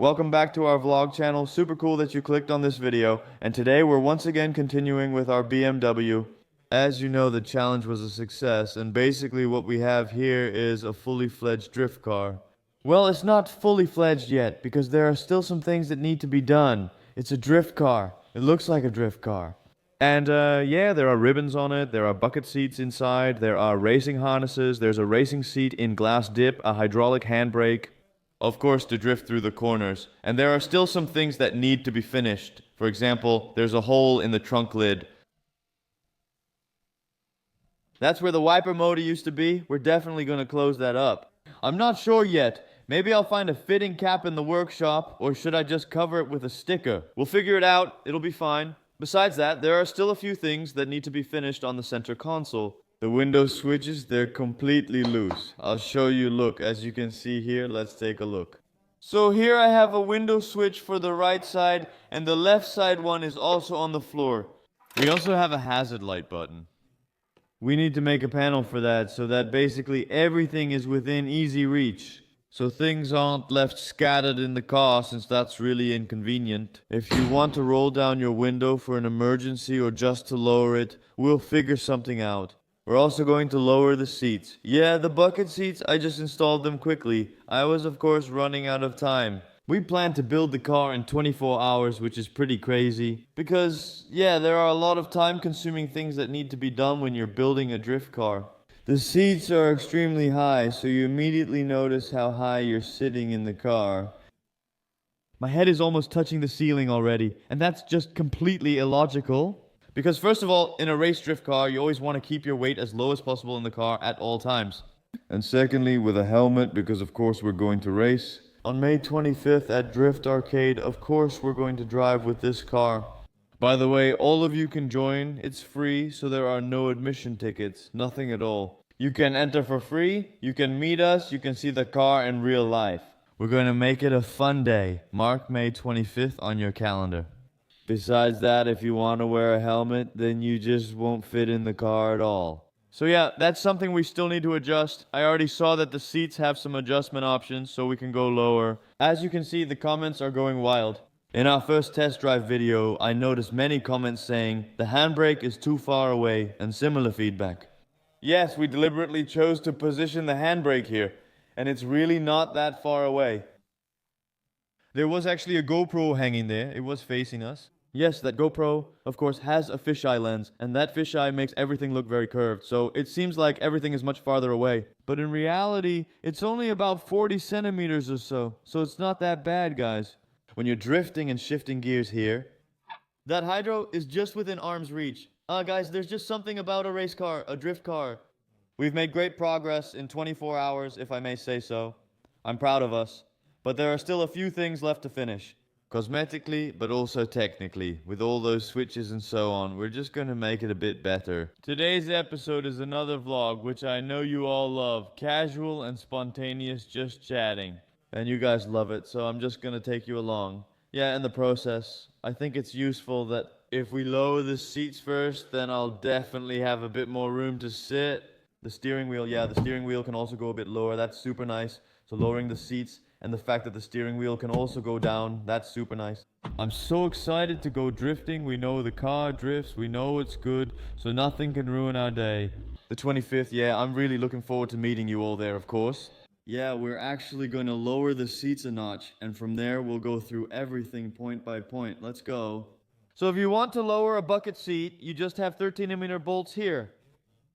Welcome back to our vlog channel. Super cool that you clicked on this video. And today we're once again continuing with our BMW. As you know, the challenge was a success, and basically what we have here is a fully fledged drift car. Well, it's not fully fledged yet because there are still some things that need to be done. It's a drift car. It looks like a drift car. And yeah, there are ribbons on it, there are bucket seats inside, there are racing harnesses, there's a racing seat in glass dip, a hydraulic handbrake, of course to drift through the corners. And there are still some things that need to be finished. For example, there's a hole in the trunk lid. That's where the wiper motor used to be. We're definitely going to close that up. I'm not sure yet. Maybe I'll find a fitting cap in the workshop, or should I just cover it with a sticker? We'll figure it out, it'll be fine. Besides that, there are still a few things that need to be finished on the center console. The window switches, they're completely loose. I'll show you, look, as you can see here, let's take a look. So here I have a window switch for the right side, and the left side one is also on the floor. We also have a hazard light button. We need to make a panel for that, so that basically everything is within easy reach. So things aren't left scattered in the car, since that's really inconvenient. If you want to roll down your window for an emergency or just to lower it, we'll figure something out. We're also going to lower the seats. Yeah, the bucket seats, I just installed them quickly. I was of course running out of time. We plan to build the car in 24 hours, which is pretty crazy. Because, yeah, there are a lot of time-consuming things that need to be done when you're building a drift car. The seats are extremely high, so you immediately notice how high you're sitting in the car. My head is almost touching the ceiling already, and that's just completely illogical. Because first of all, in a race drift car, you always want to keep your weight as low as possible in the car at all times. And secondly, with a helmet, because of course we're going to race. On May 25th at Drift Arcade, of course we're going to drive with this car. By the way, all of you can join. It's free, so there are no admission tickets. Nothing at all. You can enter for free, you can meet us, you can see the car in real life. We're going to make it a fun day. Mark May 25th on your calendar. Besides that, if you want to wear a helmet, then you just won't fit in the car at all. So yeah, that's something we still need to adjust. I already saw that the seats have some adjustment options, so we can go lower. As you can see, the comments are going wild. In our first test drive video, I noticed many comments saying the handbrake is too far away and similar feedback. Yes, we deliberately chose to position the handbrake here, and it's really not that far away. There was actually a GoPro hanging there. It was facing us. Yes, that GoPro, of course, has a fisheye lens, and that fisheye makes everything look very curved, so it seems like everything is much farther away. But in reality, it's only about 40 centimeters or so it's not that bad, guys. When you're drifting and shifting gears here, that hydro is just within arm's reach. Guys, there's just something about a race car, a drift car. We've made great progress in 24 hours, if I may say so. I'm proud of us. But there are still a few things left to finish. Cosmetically, but also technically. With all those switches and so on, we're just going to make it a bit better. Today's episode is another vlog, which I know you all love. Casual and spontaneous just chatting. And you guys love it, so I'm just going to take you along. Yeah, in the process, I think it's useful that if we lower the seats first, then I'll definitely have a bit more room to sit. The steering wheel, yeah, the steering wheel can also go a bit lower. That's super nice. So lowering the seats and the fact that the steering wheel can also go down, that's super nice. I'm so excited to go drifting. We know the car drifts. We know it's good. So nothing can ruin our day. The 25th, yeah, I'm really looking forward to meeting you all there, of course. Yeah, we're actually going to lower the seats a notch. And from there, we'll go through everything point by point. Let's go. So if you want to lower a bucket seat, you just have 13mm bolts here.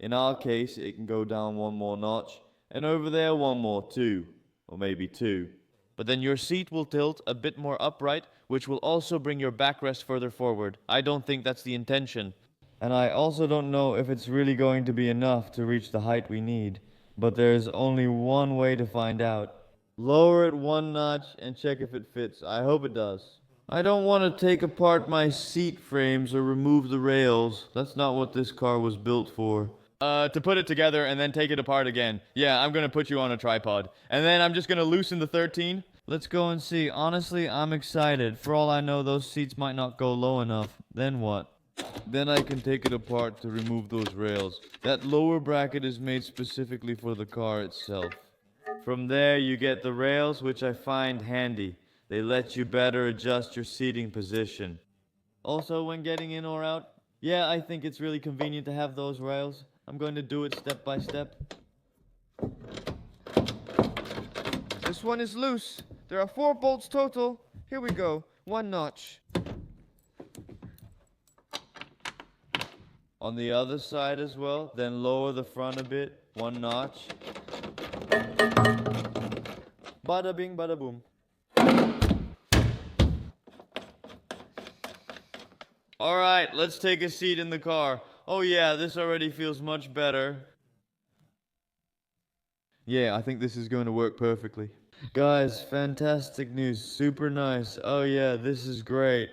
In our case, it can go down one more notch, and over there one more, two, or maybe two. But then your seat will tilt a bit more upright, which will also bring your backrest further forward. I don't think that's the intention. And I also don't know if it's really going to be enough to reach the height we need. But there's only one way to find out. Lower it one notch and check if it fits. I hope it does. I don't want to take apart my seat frames or remove the rails. That's not what this car was built for. To put it together and then take it apart again. Yeah, I'm gonna put you on a tripod. And then I'm just gonna loosen the 13. Let's go and see. Honestly, I'm excited. For all I know, those seats might not go low enough. Then what? Then I can take it apart to remove those rails. That lower bracket is made specifically for the car itself. From there, you get the rails, which I find handy. They let you better adjust your seating position. Also, when getting in or out, yeah, I think it's really convenient to have those rails. I'm going to do it step by step. This one is loose. There are 4 bolts total. Here we go. 1 notch. On the other side as well, then lower the front a bit. 1 notch. Bada bing, bada boom. Alright, let's take a seat in the car. Oh yeah, this already feels much better. Yeah, I think this is going to work perfectly. Guys, fantastic news. Super nice. Oh yeah, this is great.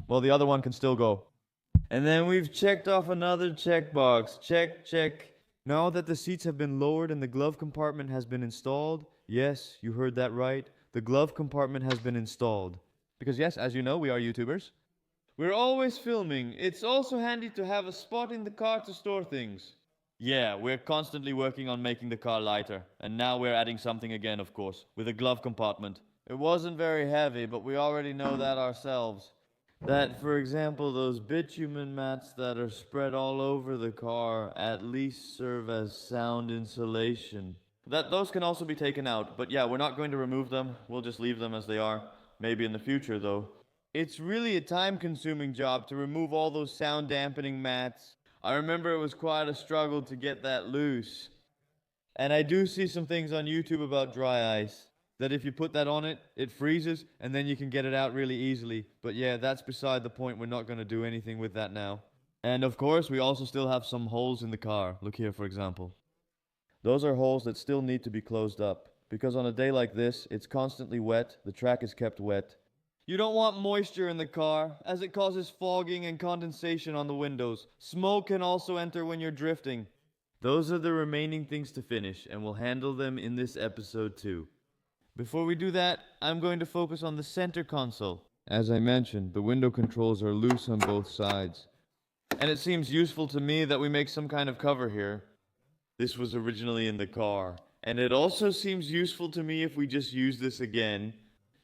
Well, the other one can still go. And then we've checked off another checkbox. Check, check. Now that the seats have been lowered and the glove compartment has been installed, yes, you heard that right. The glove compartment has been installed. Because yes, as you know, we are YouTubers. We're always filming. It's also handy to have a spot in the car to store things. Yeah, we're constantly working on making the car lighter. And now we're adding something again, of course, with a glove compartment. It wasn't very heavy, but we already know that ourselves. That, for example, those bitumen mats that are spread all over the car at least serve as sound insulation. Those can also be taken out, but yeah, we're not going to remove them. We'll just leave them as they are. Maybe in the future, though. It's really a time-consuming job to remove all those sound dampening mats. I remember it was quite a struggle to get that loose. And I do see some things on YouTube about dry ice. That if you put that on it, it freezes, and then you can get it out really easily. But yeah, that's beside the point. We're not going to do anything with that now. And of course, we also still have some holes in the car. Look here, for example. Those are holes that still need to be closed up. Because on a day like this, it's constantly wet, the track is kept wet. You don't want moisture in the car, as it causes fogging and condensation on the windows. Smoke can also enter when you're drifting. Those are the remaining things to finish, and we'll handle them in this episode too. Before we do that, I'm going to focus on the center console. As I mentioned, the window controls are loose on both sides. And it seems useful to me that we make some kind of cover here. This was originally in the car. And it also seems useful to me if we just use this again.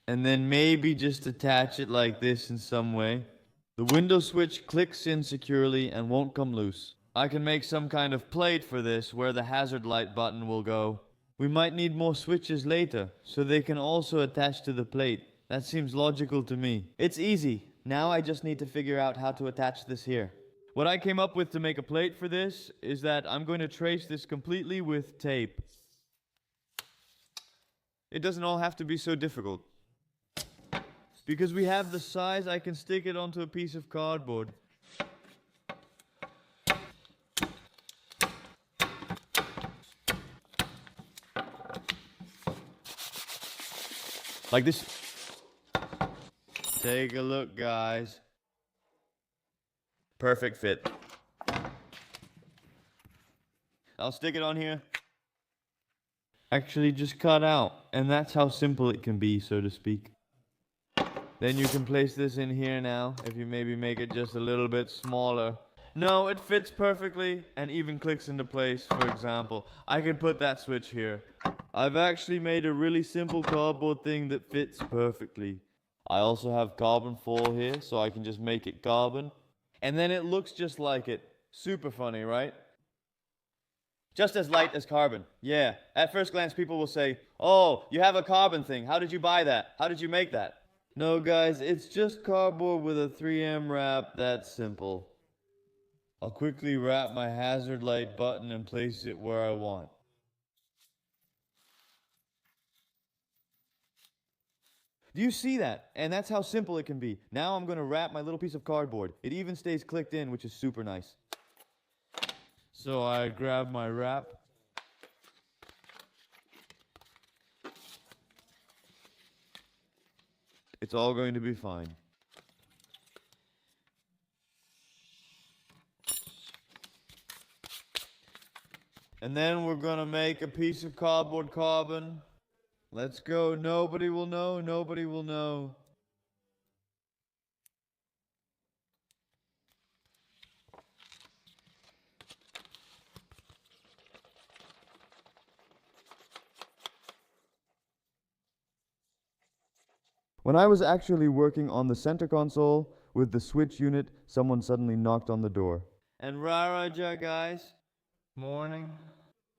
And then maybe just attach it like this in some way. The window switch clicks in securely and won't come loose. I can make some kind of plate for this where the hazard light button will go. We might need more switches later, so they can also attach to the plate. That seems logical to me. It's easy. Now I just need to figure out how to attach this here. What I came up with to make a plate for this is that I'm going to trace this completely with tape. It doesn't all have to be so difficult. Because we have the size, I can stick it onto a piece of cardboard. Like this. Take a look, guys. Perfect fit. I'll stick it on here. Actually, just cut out. And that's how simple it can be, so to speak. Then you can place this in here now, if you maybe make it just a little bit smaller. No, it fits perfectly and even clicks into place, for example. I can put that switch here. I've actually made a really simple cardboard thing that fits perfectly. I also have carbon foil here, so I can just make it carbon. And then it looks just like it. Super funny, right? Just as light as carbon. Yeah, at first glance people will say, "Oh, you have a carbon thing. How did you buy that? How did you make that?" No, guys, it's just cardboard with a 3M wrap. That's simple. I'll quickly wrap my hazard light button and place it where I want. Do you see that? And that's how simple it can be. Now I'm going to wrap my little piece of cardboard. It even stays clicked in, which is super nice. So I grab my wrap. It's all going to be fine. And then we're going to make a piece of cardboard carbon. Let's go. Nobody will know. Nobody will know. When I was actually working on the center console with the switch unit, someone suddenly knocked on the door. And Raraja, guys? Morning.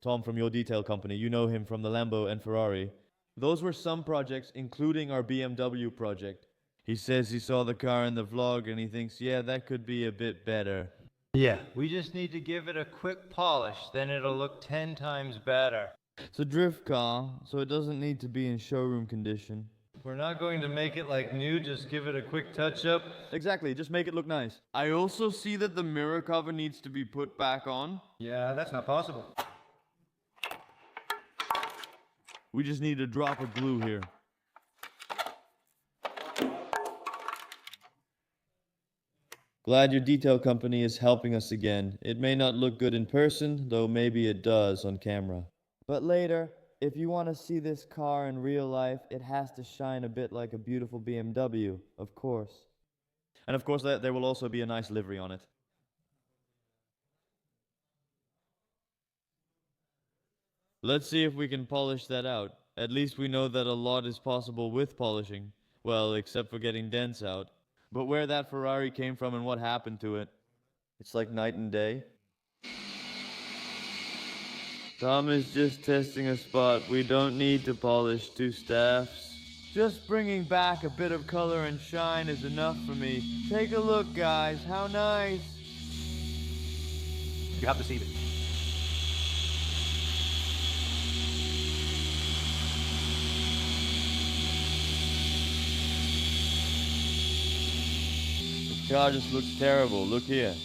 Tom from your detail company, you know him from the Lambo and Ferrari. Those were some projects, including our BMW project. He says he saw the car in the vlog and he thinks, yeah, that could be a bit better. Yeah, we just need to give it a quick polish, then it'll look 10 times better. It's a drift car, so it doesn't need to be in showroom condition. We're not going to make it like new, just give it a quick touch-up. Exactly, just make it look nice. I also see that the mirror cover needs to be put back on. Yeah, that's not possible. We just need a drop of glue here. Glad your detail company is helping us again. It may not look good in person, though maybe it does on camera. But later, if you want to see this car in real life, it has to shine a bit like a beautiful BMW, of course. And of course, there will also be a nice livery on it. Let's see if we can polish that out. At least we know that a lot is possible with polishing. Well, except for getting dents out. But where that Ferrari came from and what happened to it, it's like night and day. Tom is just testing a spot. We don't need to polish two staffs. Just bringing back a bit of color and shine is enough for me. Take a look, guys. How nice. You have to see it. The car just looks terrible. Look here.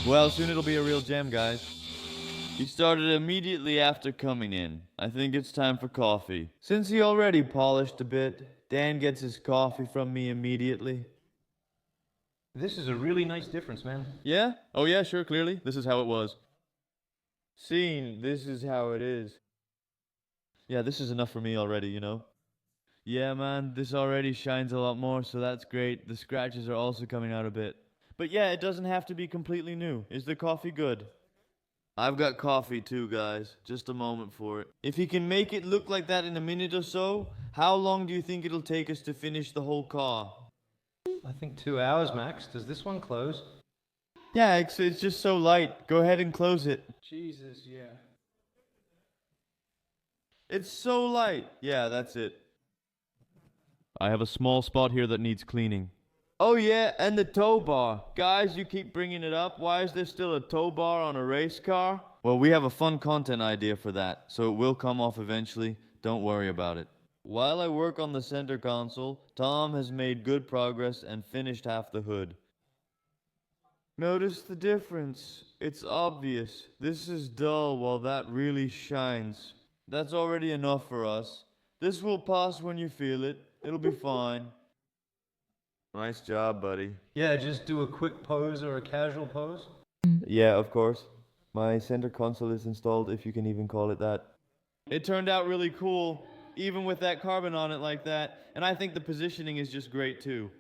Well, soon it'll be a real gem, guys. He started immediately after coming in. I think it's time for coffee. Since he already polished a bit, Dan gets his coffee from me immediately. This is a really nice difference, man. Yeah? Oh yeah, sure, clearly. This is how it was. Scene, this is how it is. Yeah, this is enough for me already, you know? Yeah, man, this already shines a lot more, so that's great. The scratches are also coming out a bit. But yeah, it doesn't have to be completely new. Is the coffee good? I've got coffee too, guys. Just a moment for it. If he can make it look like that in a minute or so, how long do you think it'll take us to finish the whole car? I think 2 hours max. Does this one close? Yeah, it's just so light. Go ahead and close it. Jesus, yeah. It's so light. Yeah, that's it. I have a small spot here that needs cleaning. Oh yeah, and the tow bar. Guys, you keep bringing it up. Why is there still a tow bar on a race car? Well, we have a fun content idea for that, so it will come off eventually. Don't worry about it. While I work on the center console, Tom has made good progress and finished half the hood. Notice the difference. It's obvious. This is dull while that really shines. That's already enough for us. This will pass when you feel it. It'll be fine. Nice job, buddy. Yeah, just do a quick pose or a casual pose. Yeah, of course. My center console is installed, if you can even call it that. It turned out really cool, even with that carbon on it like that, and I think the positioning is just great too.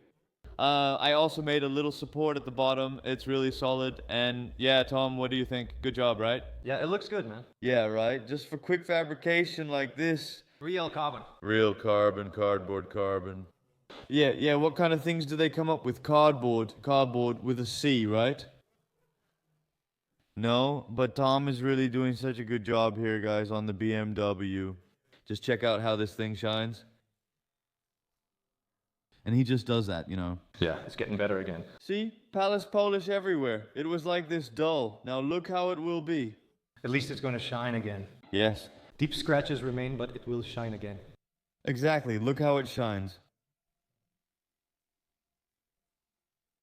I also made a little support at the bottom. It's really solid, and yeah, Tom, what do you think? Good job, right? Yeah, it looks good, man. Yeah, right? Just for quick fabrication like this. Real carbon. Real carbon, cardboard, carbon. Yeah, what kind of things do they come up with? Cardboard with a C, right? No, but Tom is really doing such a good job here, guys, on the BMW. Just check out how this thing shines. And he just does that, you know. Yeah, it's getting better again. See? Palace polish everywhere. It was like this dull. Now look how it will be. At least it's going to shine again. Yes. Deep scratches remain, but it will shine again. Exactly. Look how it shines.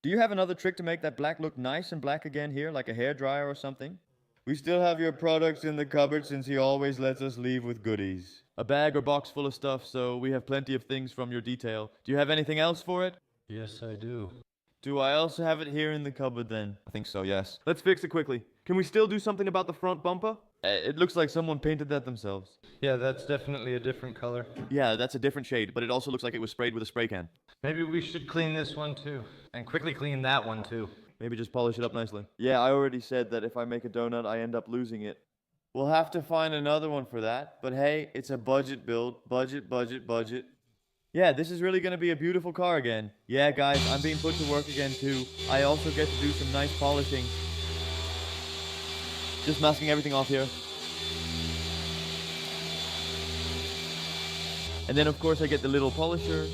Do you have another trick to make that black look nice and black again here, like a hairdryer or something? We still have your products in the cupboard since he always lets us leave with goodies. A bag or box full of stuff, so we have plenty of things from your detail. Do you have anything else for it? Yes, I do. Do I also have it here in the cupboard then? I think so, yes. Let's fix it quickly. Can we still do something about the front bumper? It looks like someone painted that themselves. Yeah, that's definitely a different color. Yeah, that's a different shade, but it also looks like it was sprayed with a spray can. Maybe we should clean this one too. And quickly clean that one too. Maybe just polish it up nicely. Yeah, I already said that if I make a donut, I end up losing it. We'll have to find another one for that. But hey, it's a budget build. Budget, budget, budget. Yeah, this is really going to be a beautiful car again. Yeah, guys, I'm being put to work again too. I also get to do some nice polishing. Just masking everything off here. And then, of course, I get the little polisher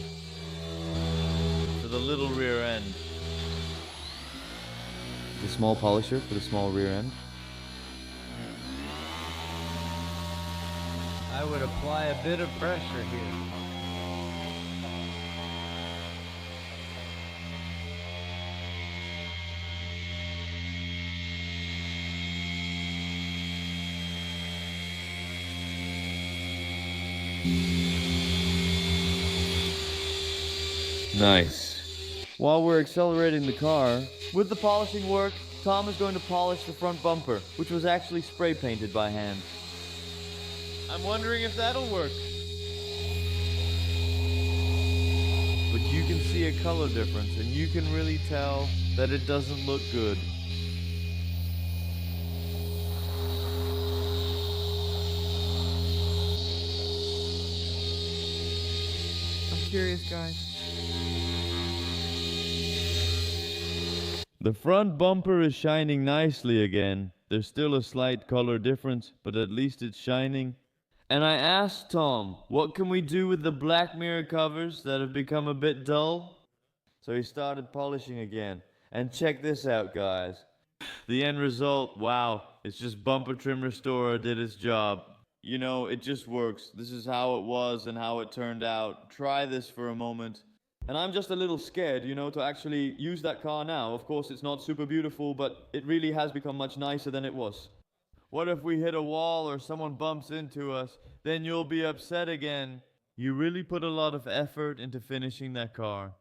for the little rear end. The small polisher for the small rear end. I would apply a bit of pressure here. Nice. While we're accelerating the car, with the polishing work, Tom is going to polish the front bumper, which was actually spray painted by hand. I'm wondering if that'll work. But you can see a color difference, and you can really tell that it doesn't look good. I'm curious, guys. The front bumper is shining nicely again. There's still a slight color difference, but at least it's shining. And I asked Tom, what can we do with the black mirror covers that have become a bit dull? So he started polishing again. And check this out, guys. The end result, wow, it's just Bumper Trim Restorer did its job. You know, it just works. This is how it was and how it turned out. Try this for a moment. And I'm just a little scared, you know, to actually use that car now. Of course, it's not super beautiful, but it really has become much nicer than it was. What if we hit a wall or someone bumps into us? Then you'll be upset again. You really put a lot of effort into finishing that car.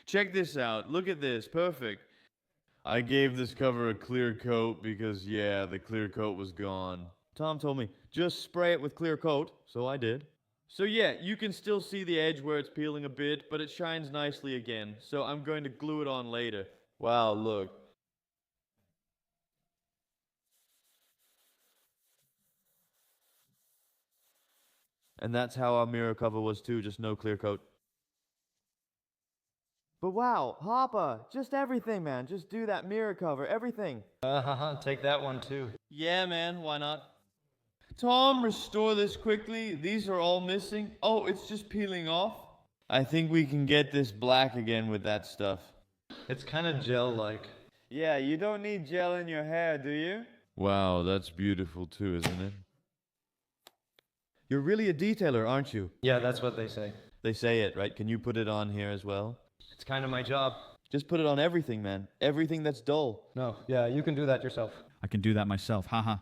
Check this out. Look at this. Perfect. I gave this cover a clear coat because, yeah, the clear coat was gone. Tom told me, just spray it with clear coat, so I did. So yeah, you can still see the edge where it's peeling a bit, but it shines nicely again. So I'm going to glue it on later. Wow, look. And that's how our mirror cover was too, just no clear coat. But wow, Hopper, just everything, man. Just do that mirror cover, everything. Take that one too. Yeah, man, why not? Tom, restore this quickly. These are all missing. Oh, it's just peeling off. I think we can get this black again with that stuff. It's kind of gel-like. Yeah, you don't need gel in your hair, do you? Wow, that's beautiful too, isn't it? You're really a detailer, aren't you? Yeah, that's what they say. They say it, right? Can you put it on here as well? It's kind of my job. Just put it on everything, man. Everything that's dull. No, yeah, you can do that yourself. I can do that myself, haha.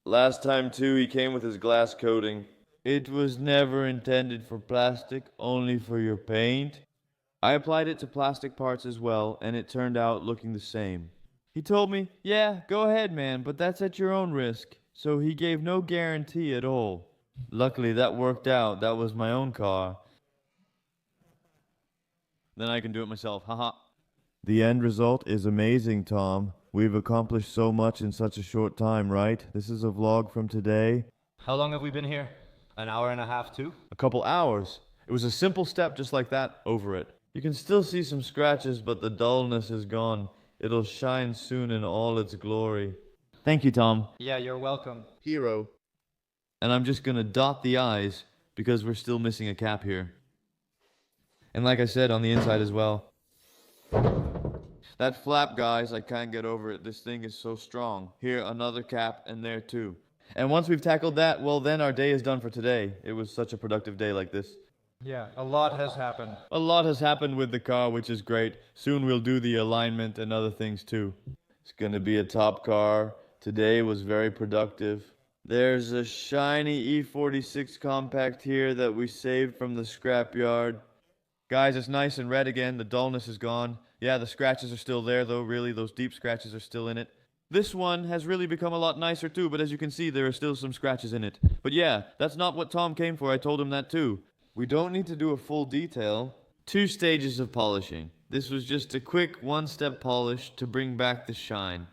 Last time, too, he came with his glass coating. It was never intended for plastic, only for your paint. I applied it to plastic parts as well, and it turned out looking the same. He told me, yeah, go ahead, man, but that's at your own risk. So he gave no guarantee at all. Luckily, that worked out. That was my own car. Then I can do it myself, haha. The end result is amazing, Tom. We've accomplished so much in such a short time, right? This is a vlog from today. How long have we been here? An hour and a half too? A couple hours. It was a simple step just like that, over it. You can still see some scratches, but the dullness is gone. It'll shine soon in all its glory. Thank you, Tom. Yeah, you're welcome. Hero. And I'm just gonna dot the I's because we're still missing a cap here. And like I said, on the inside as well. That flap, guys, I can't get over it. This thing is so strong. Here, another cap, and there too. And once we've tackled that, well, then our day is done for today. It was such a productive day like this. Yeah, a lot has happened. A lot has happened with the car, which is great. Soon we'll do the alignment and other things too. It's gonna be a top car. Today was very productive. There's a shiny E46 compact here that we saved from the scrapyard. Guys, it's nice and red again. The dullness is gone. Yeah, the scratches are still there though, really. Those deep scratches are still in it. This one has really become a lot nicer too, but as you can see, there are still some scratches in it. But yeah, that's not what Tom came for. I told him that too. We don't need to do a full detail. 2 stages of polishing. This was just a quick one-step polish to bring back the shine.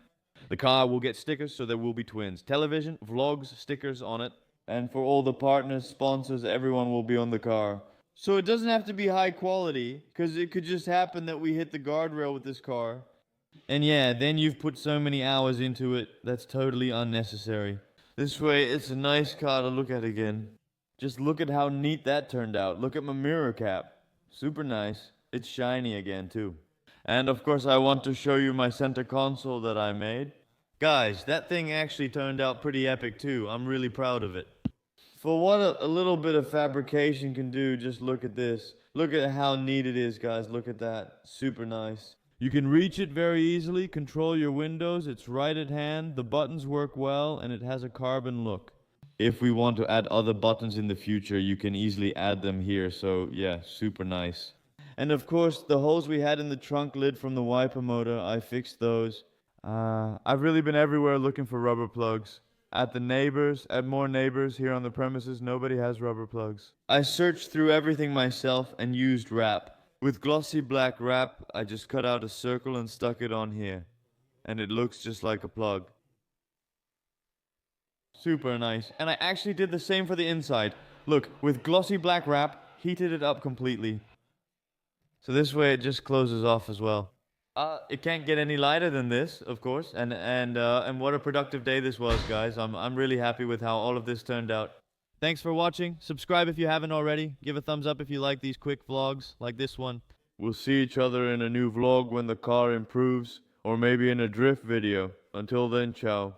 The car will get stickers, so there will be twins. Television, vlogs, stickers on it. And for all the partners, sponsors, everyone will be on the car. So it doesn't have to be high quality, because it could just happen that we hit the guardrail with this car. And yeah, then you've put so many hours into it, that's totally unnecessary. This way, it's a nice car to look at again. Just look at how neat that turned out. Look at my mirror cap. Super nice. It's shiny again, too. And of course, I want to show you my center console that I made. Guys, that thing actually turned out pretty epic, too. I'm really proud of it. For what a little bit of fabrication can do, just look at this. Look at how neat it is, guys. Look at that. Super nice. You can reach it very easily, control your windows, it's right at hand, the buttons work well, and it has a carbon look. If we want to add other buttons in the future, you can easily add them here, so yeah, super nice. And of course, the holes we had in the trunk lid from the wiper motor, I fixed those. I've really been everywhere looking for rubber plugs. At the neighbors, at more neighbors here on the premises, nobody has rubber plugs. I searched through everything myself and used wrap. With glossy black wrap, I just cut out a circle and stuck it on here. And it looks just like a plug. Super nice. And I actually did the same for the inside. Look, with glossy black wrap, heated it up completely. So this way it just closes off as well. It can't get any lighter than this, of course. And what a productive day this was, guys. I'm really happy with how all of this turned out. Thanks for watching. Subscribe if you haven't already. Give a thumbs up if you like these quick vlogs, like this one. We'll see each other in a new vlog when the car improves, or maybe in a drift video. Until then, ciao.